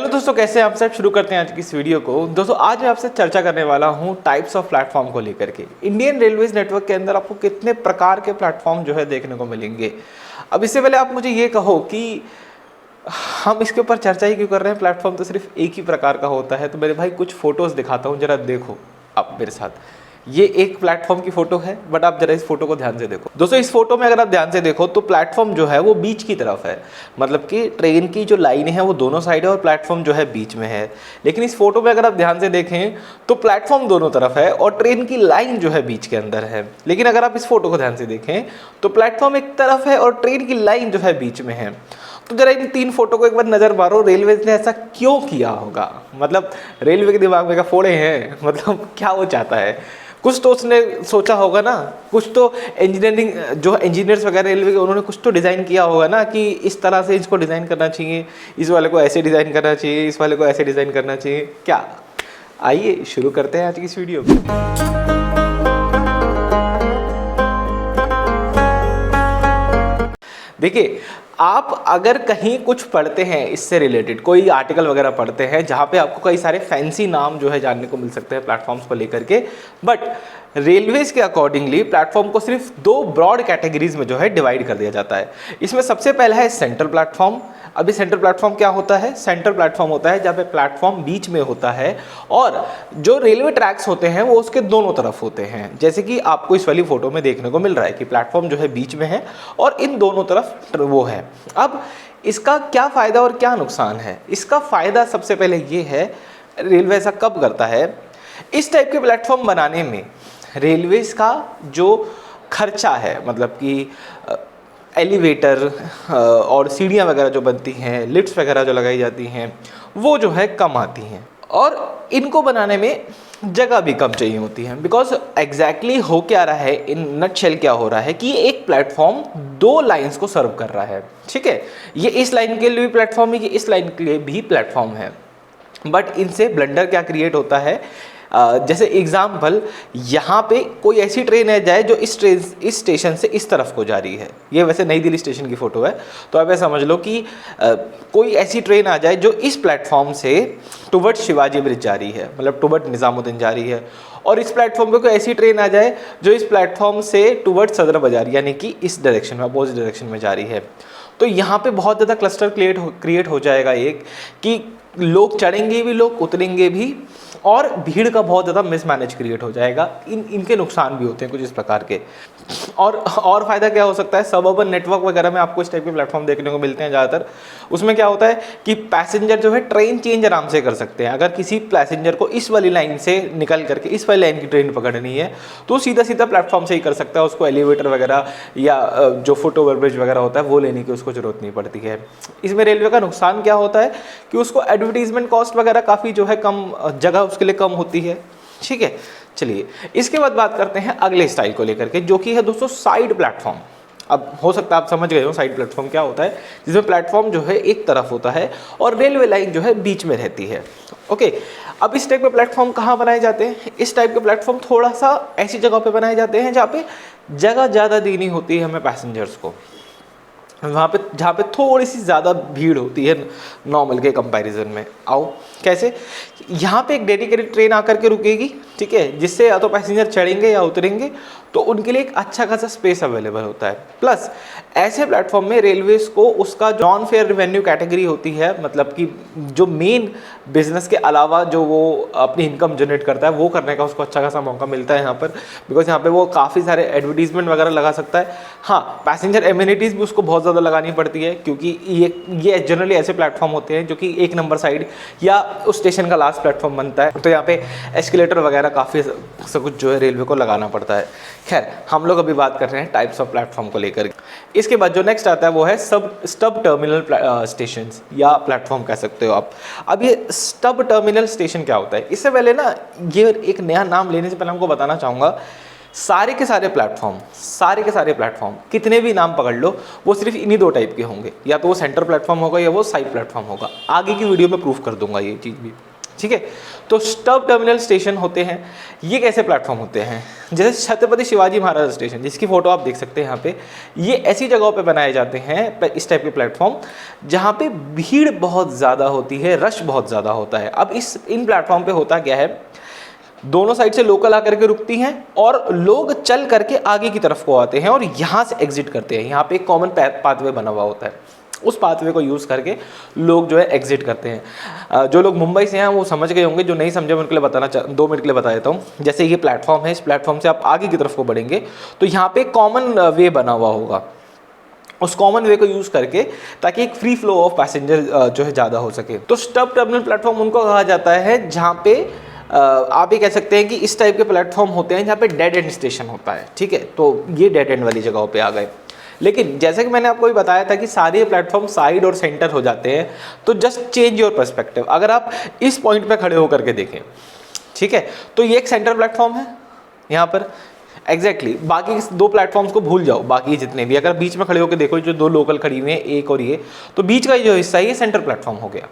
Hello दोस्तों, कैसे हैं आप सब। शुरू करते हैं आज की इस वीडियो को। दोस्तों आज मैं आपसे चर्चा करने वाला हूं टाइप्स ऑफ प्लेटफॉर्म को लेकर के। इंडियन रेलवेज नेटवर्क के अंदर आपको कितने प्रकार के प्लेटफॉर्म जो है देखने को मिलेंगे। अब इससे पहले आप मुझे ये कहो कि हम इसके ऊपर चर्चा ही क्यों कर रहे हैं। प्लेटफॉर्म तो सिर्फ एक ही प्रकार का होता है। तो मेरे भाई कुछ फोटोज दिखाता हूँ, जरा देखो आप मेरे साथ। ये एक प्लेटफॉर्म की फोटो है, बट आप जरा इस फोटो को ध्यान से देखो। दोस्तों इस फोटो में अगर आप ध्यान से देखो तो प्लेटफॉर्म जो है वो बीच की तरफ है, मतलब कि ट्रेन की जो लाइन है वो दोनों साइड है और प्लेटफॉर्म जो है बीच में है। लेकिन इस फोटो में अगर आप ध्यान से देखें तो प्लेटफॉर्म दोनों तरफ है और ट्रेन की लाइन जो है बीच के अंदर है। लेकिन अगर आप इस फोटो को ध्यान से देखें तो प्लेटफॉर्म एक तरफ है और ट्रेन की लाइन जो है बीच में है। तो जरा इन तीन फोटो को एक बार नजर मारो, रेलवे ने ऐसा क्यों किया होगा। मतलब रेलवे के दिमाग में क्या फोड़े हैं, मतलब क्या वो चाहता है। कुछ तो उसने सोचा होगा ना, कुछ तो इंजीनियरिंग जो इंजीनियर्स वगैरह रेलवे के उन्होंने कुछ तो डिज़ाइन किया होगा ना कि इस तरह से इसको डिज़ाइन करना चाहिए, इस वाले को ऐसे डिज़ाइन करना चाहिए, इस वाले को ऐसे डिज़ाइन करना चाहिए। क्या, आइए शुरू करते हैं आज की इस वीडियो को। देखिए, आप अगर कहीं कुछ पढ़ते हैं इससे रिलेटेड, कोई आर्टिकल वगैरह पढ़ते हैं जहाँ पे आपको कई सारे फैंसी नाम जो है जानने को मिल सकते हैं प्लेटफॉर्म्स को लेकर के, बट रेलवेज के अकॉर्डिंगली प्लेटफॉर्म को सिर्फ दो ब्रॉड कैटेगरीज में जो है डिवाइड कर दिया जाता है। इसमें सबसे पहला है सेंट्रल प्लेटफॉर्म। अभी सेंट्रल प्लेटफॉर्म क्या होता है? सेंट्रल प्लेटफॉर्म होता है जहाँ पे प्लेटफॉर्म बीच में होता है और जो रेलवे ट्रैक्स होते हैं वो उसके दोनों तरफ होते हैं। जैसे कि आपको इस वाली फोटो में देखने को मिल रहा है कि प्लेटफॉर्म जो है बीच में है और इन दोनों तरफ वो है। अब इसका क्या फ़ायदा और क्या नुकसान है? इसका फ़ायदा सबसे पहले ये है, रेलवे ऐसा कब करता है, इस टाइप के प्लेटफॉर्म बनाने में रेलवेज का जो खर्चा है, मतलब कि एलिवेटर और सीढ़ियाँ वगैरह जो बनती हैं, लिफ्ट्स वगैरह जो लगाई जाती हैं, वो जो है कम आती हैं और इनको बनाने में जगह भी कम चाहिए होती है। बिकॉज एग्जैक्टली हो क्या रहा है, इन नटशेल क्या हो रहा है कि एक प्लेटफॉर्म दो लाइंस को सर्व कर रहा है। ठीक है, ये इस लाइन के लिए भी प्लेटफॉर्म है, ये इस लाइन के लिए भी प्लेटफॉर्म है। बट इनसे ब्लंडर क्या क्रिएट होता है, जैसे एग्जाम्पल, यहाँ पे कोई ऐसी ट्रेन है जाए जो इस स्टेशन से इस तरफ को जा रही है। ये वैसे नई दिल्ली स्टेशन की फ़ोटो है, तो आप ऐसा समझ लो कि कोई ऐसी ट्रेन आ जाए जो इस प्लेटफॉर्म से टुवर्ड्स शिवाजी ब्रिज जा रही है, मतलब टुवर्ड्स निज़ामुद्दीन जा रही है, और इस प्लेटफॉर्म पे कोई ऐसी ट्रेन आ जाए जो इस प्लेटफॉर्म से टुवर्ड्स सदर बाजार यानी कि इस डायरेक्शन में, अपोजिट डायरेक्शन में जा रही है। तो यहाँ पे बहुत ज़्यादा क्लस्टर क्रिएट हो जाएगा, एक कि लोग चढ़ेंगे भी, लोग उतरेंगे भी, और भीड़ का बहुत ज़्यादा मिसमैनेज क्रिएट हो जाएगा। इनके नुकसान भी होते हैं कुछ इस प्रकार के। और फ़ायदा क्या हो सकता है, सब अर्बन नेटवर्क वगैरह में आपको इस टाइप के प्लेटफॉर्म देखने को मिलते हैं ज़्यादातर। उसमें क्या होता है कि पैसेंजर जो है ट्रेन चेंज आराम से कर सकते हैं। अगर किसी पैसेंजर को इस वाली लाइन से निकल करके इस वाली लाइन की ट्रेन पकड़नी है तो सीधा सीधा प्लेटफॉर्म से ही कर सकता है, उसको एलिवेटर वगैरह या जो फुट ओवर ब्रिज वगैरह होता है वो लेने की उसको ज़रूरत नहीं पड़ती है। इसमें रेलवे का नुकसान क्या होता है कि उसको एडवर्टीजमेंट कॉस्ट वगैरह काफ़ी जो है कम, जगह उसके लिए कम होती है। ठीक है, चलिए इसके बाद बात करते हैं अगले स्टाइल को लेकर के, जो कि है दोस्तों साइड प्लेटफॉर्म। अब हो सकता है आप समझ गए हो साइड प्लेटफॉर्म क्या होता है, जिसमें प्लेटफॉर्म जो है एक तरफ होता है और रेलवे लाइन जो है बीच में रहती है। ओके, अब इस टाइप के प्लेटफॉर्म कहाँ बनाए जाते हैं? इस टाइप के प्लेटफॉर्म थोड़ा सा ऐसी जगह पे बनाए जाते हैं जहाँ पे जगह ज़्यादा देनी होती है हमें पैसेंजर्स को, वहाँ पे जहाँ पे थोड़ी सी ज़्यादा भीड़ होती है नॉर्मल के कंपैरिजन में। आओ कैसे, यहाँ पे एक डेडिकेटेड ट्रेन आकर के रुकेगी, ठीक है, जिससे या तो पैसेंजर चढ़ेंगे या उतरेंगे, तो उनके लिए एक अच्छा खासा स्पेस अवेलेबल होता है। प्लस ऐसे प्लेटफॉर्म में रेलवेज को उसका नॉन फेयर रेवेन्यू कैटेगरी होती है, मतलब कि जो मेन बिजनेस के अलावा जो वो अपनी इनकम जनरेट करता है वो करने का उसको अच्छा खासा मौका मिलता है यहाँ पर। बिकॉज यहाँ पे वो काफ़ी सारे एडवर्टीजमेंट वगैरह लगा सकता है। हाँ, पैसेंजर एमिनिटीज़ भी उसको बहुत ज़्यादा लगानी पड़ती है, क्योंकि ये जनरली ऐसे प्लेटफॉर्म होते हैं जो कि एक नंबर साइड या उस स्टेशन का लास्ट प्लेटफॉर्म बनता है, तो यहाँ पे एस्केलेटर वगैरह काफ़ी सब कुछ जो है रेलवे को लगाना पड़ता है। खैर, हम लोग अभी बात कर रहे हैं टाइप्स ऑफ प्लेटफॉर्म को लेकर। इसके बाद जो नेक्स्ट आता है वो है स्टब टर्मिनल स्टेशन या प्लेटफॉर्म कह सकते हो आप। अब ये स्टब टर्मिनल स्टेशन क्या होता है, इससे पहले ना ये एक नया नाम लेने से पहले हमको बताना चाहूँगा, सारे के सारे प्लेटफॉर्म कितने भी नाम पकड़ लो वो सिर्फ इन्हीं दो टाइप के होंगे, या तो वो सेंटर प्लेटफॉर्म होगा या वो साइड प्लेटफॉर्म होगा। आगे की वीडियो में प्रूफ कर दूंगा ये चीज़ भी। ठीक है। तो स्टॉप टर्मिनल स्टेशन होते हैं, ये कैसे प्लेटफॉर्म होते हैं, जैसे छत्रपति शिवाजी महाराज स्टेशन जिसकी फोटो आप देख सकते हैं यहाँ पे, ये ऐसी जगहों पे बनाए जाते हैं इस टाइप के प्लेटफॉर्म जहाँ पे भीड़ बहुत ज़्यादा होती है, रश बहुत ज़्यादा होता है। अब इन प्लेटफॉर्म पे होता क्या है, दोनों साइड से लोकल आकर के रुकती हैं और लोग चल करके आगे की तरफ को आते हैं और यहाँ से एग्जिट करते हैं। यहाँ पे एक कॉमन पाथवे बना हुआ होता है, उस पाथवे को यूज़ करके लोग जो है एग्जिट करते हैं। जो लोग मुंबई से हैं वो समझ गए होंगे, जो नहीं समझे उनके लिए बताना 2 मिनट के लिए बता देता हूँ। जैसे ये प्लेटफॉर्म है, इस प्लेटफॉर्म से आप आगे की तरफ को बढ़ेंगे तो यहाँ पे कॉमन वे बना हुआ होगा, उस कॉमन वे को यूज़ करके ताकि एक फ्री फ्लो ऑफ पैसेंजर जो है ज़्यादा हो सके। तो स्टॉप टर्मिनल प्लेटफॉर्म उनको कहा जाता है जहाँ पे आप ये कह सकते हैं कि इस टाइप के प्लेटफॉर्म होते हैं जहाँ पे डेड एंड स्टेशन होता है, ठीक है। तो ये डेड एंड वाली जगहों पे आ गए। लेकिन जैसे कि मैंने आपको भी बताया था कि सारे प्लेटफॉर्म साइड और सेंटर हो जाते हैं, तो जस्ट चेंज योर पर्सपेक्टिव। अगर आप इस पॉइंट पे खड़े होकर के देखें, ठीक है, तो ये एक सेंटर प्लेटफॉर्म है यहाँ पर एग्जैक्टली बाकी 2 प्लेटफॉर्म्स को भूल जाओ, बाकी जितने भी अगर बीच में खड़े होकर देखो, जो 2 लोकल खड़ी हुई हैं, एक और ये, तो बीच का जो हिस्सा है ये सेंटर प्लेटफॉर्म हो गया,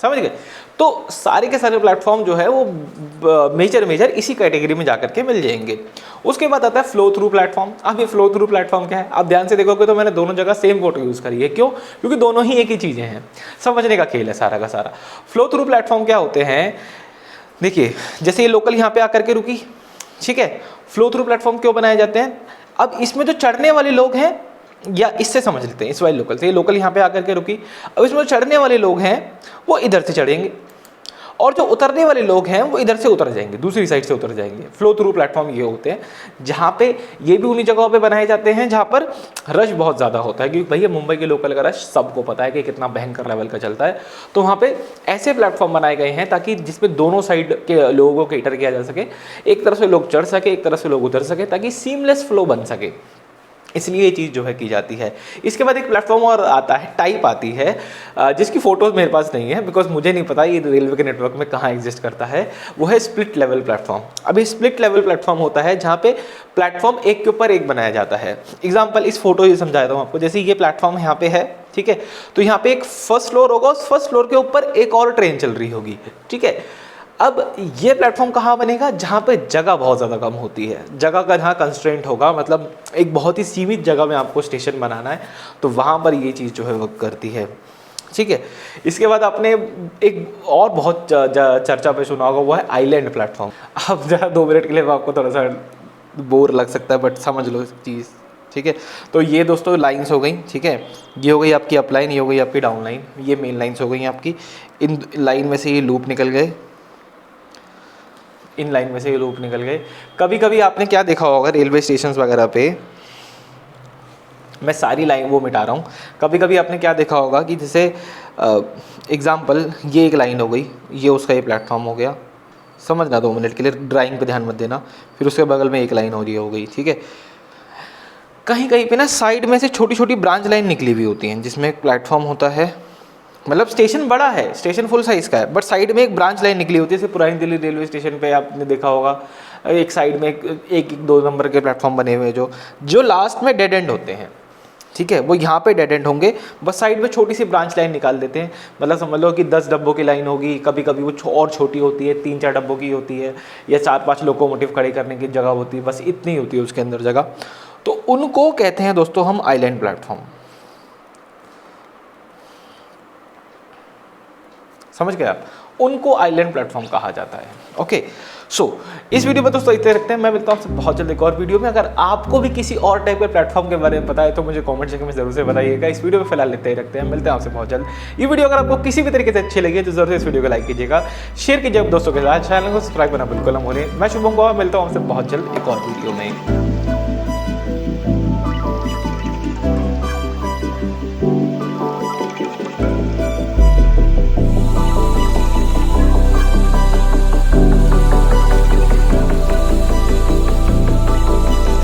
समझ गए। तो सारे के सारे प्लेटफॉर्म जो है वो मेजर इसी कैटेगरी में जाकर के मिल जाएंगे। उसके बाद आता है फ्लो थ्रू प्लेटफॉर्म। अब ये फ्लो थ्रू प्लेटफॉर्म क्या है, आप ध्यान से देखोगे तो मैंने दोनों जगह सेम फोटो यूज़ करी है। क्यों? क्योंकि दोनों ही एक ही चीज़ें हैं, समझने का खेल है सारा का सारा। फ्लो थ्रू प्लेटफॉर्म क्या होते हैं, देखिए जैसे ये लोकल यहाँ पे आकर के रुकी, ठीक है। फ्लो थ्रू प्लेटफॉर्म क्यों बनाए जाते हैं, अब इसमें जो चढ़ने वाले लोग हैं, या इससे समझ लेते हैं, इस वाले लोकल से, ये लोकल यहाँ पे आकर के रुकी, अब इसमें जो चढ़ने वाले लोग हैं वो इधर से चढ़ेंगे और जो उतरने वाले लोग हैं वो इधर से उतर जाएंगे, दूसरी साइड से उतर जाएंगे। फ्लो थ्रू प्लेटफॉर्म ये होते हैं जहाँ पे, ये भी उन्हीं जगहों पे बनाए जाते हैं जहाँ पर रश बहुत ज़्यादा होता है, क्योंकि भैया मुंबई के लोकल का रश सबको पता है कि कितना भयंकर लेवल का चलता है। तो वहाँ पे ऐसे प्लेटफॉर्म बनाए गए हैं ताकि जिसमें दोनों साइड के लोगों को कैटर किया जा सके, एक तरफ से लोग चढ़ सके, एक तरफ से लोग उतर सके, ताकि सीमलेस फ्लो बन सके, इसलिए ये चीज़ जो है की जाती है। इसके बाद एक प्लेटफॉर्म और आता है, टाइप आती है, जिसकी फ़ोटोज़ मेरे पास नहीं है बिकॉज मुझे नहीं पता ये रेलवे के नेटवर्क में कहाँ एग्जिस्ट करता है। वो है स्प्लिट लेवल प्लेटफॉर्म। अभी स्प्लिट लेवल प्लेटफॉर्म होता है जहाँ पे प्लेटफॉर्म एक के ऊपर एक बनाया जाता है। एग्जाम्पल इस फोटो से समझाता हूँ आपको। जैसे ये प्लेटफॉर्म यहाँ पे है, ठीक है, तो यहाँ पे एक फर्स्ट फ्लोर होगा, उस फर्स्ट फ्लोर के ऊपर एक और ट्रेन चल रही होगी, ठीक है। अब ये प्लेटफॉर्म कहाँ बनेगा, जहाँ पे जगह बहुत ज़्यादा कम होती है, जगह का जहाँ कंस्ट्रेंट होगा, मतलब एक बहुत ही सीमित जगह में आपको स्टेशन बनाना है, तो वहाँ पर ये चीज़ जो है वर्क करती है, ठीक है। इसके बाद आपने एक और बहुत चर्चा पे सुना होगा, वो है आइलैंड प्लेटफॉर्म। अब जरा 2 मिनट के लिए आपको थोड़ा सा बोर लग सकता है, बट समझ लो इस चीज़, ठीक है। तो ये दोस्तों लाइंस हो गई, ठीक है, ये हो गई आपकी अप लाइन, ये हो गई आपकी डाउन लाइन, ये मेन लाइंस हो गई आपकी। इन लाइन में से ये लूप निकल गए, इन लाइन में से ये लूप निकल गए। कभी कभी आपने क्या देखा होगा रेलवे स्टेशन वगैरह पे, मैं सारी लाइन वो मिटा रहा हूँ, कभी कभी आपने क्या देखा होगा कि जैसे एग्जाम्पल ये एक लाइन हो गई, ये उसका ये प्लेटफॉर्म हो गया, समझना 2 मिनट के लिए, ड्राइंग पे ध्यान मत देना। फिर उसके बगल में एक लाइन हो गई, ठीक है। कहीं कहीं पे ना साइड में से छोटी छोटी ब्रांच लाइन निकली हुई होती हैं, जिसमें एक प्लेटफॉर्म होता है, मतलब स्टेशन बड़ा है, स्टेशन फुल साइज़ का है, बट साइड में एक ब्रांच लाइन निकली होती है। जैसे पुरानी दिल्ली रेलवे स्टेशन पे आपने देखा होगा, एक साइड में एक 2 नंबर के प्लेटफॉर्म बने हुए जो लास्ट में डेड एंड होते हैं, ठीक है, वो यहाँ पे डेड एंड होंगे, बस साइड में छोटी सी ब्रांच लाइन निकाल देते हैं। मतलब समझ लो कि 10 डब्बों की लाइन होगी, कभी कभी वो और छोटी होती है, 3-4 डब्बों की होती है, या 4-5 लोकोमोटिव खड़े करने की जगह होती है, बस इतनी होती है उसके अंदर जगह। तो उनको कहते हैं दोस्तों हम आइलैंड प्लेटफॉर्म, समझ गए आप, उनको आइलैंड प्लेटफॉर्म कहा जाता है। ओके, सो इस वीडियो में दोस्तों इतने रखते हैं। मैं मिलता हूँ आपसे बहुत जल्द एक और वीडियो में। अगर आपको भी किसी और टाइप के प्लेटफॉर्म के बारे में पता है तो मुझे कमेंट सेक्शन में जरूर से बताइएगा। इस वीडियो में फिलहाल लेते ही रखते हैं, मिलते हैं आपसे बहुत जल्द। ये वीडियो अगर आपको किसी भी तरीके से अच्छी लगी है तो जरूर से इस वीडियो को लाइक कीजिएगा, शेयर कीजिए दोस्तों के साथ, चैनल को सब्सक्राइब करना बिल्कुल ना भूलें। मैं शुभम गौर, मिलता हूँ आपसे बहुत जल्द एक और वीडियो में।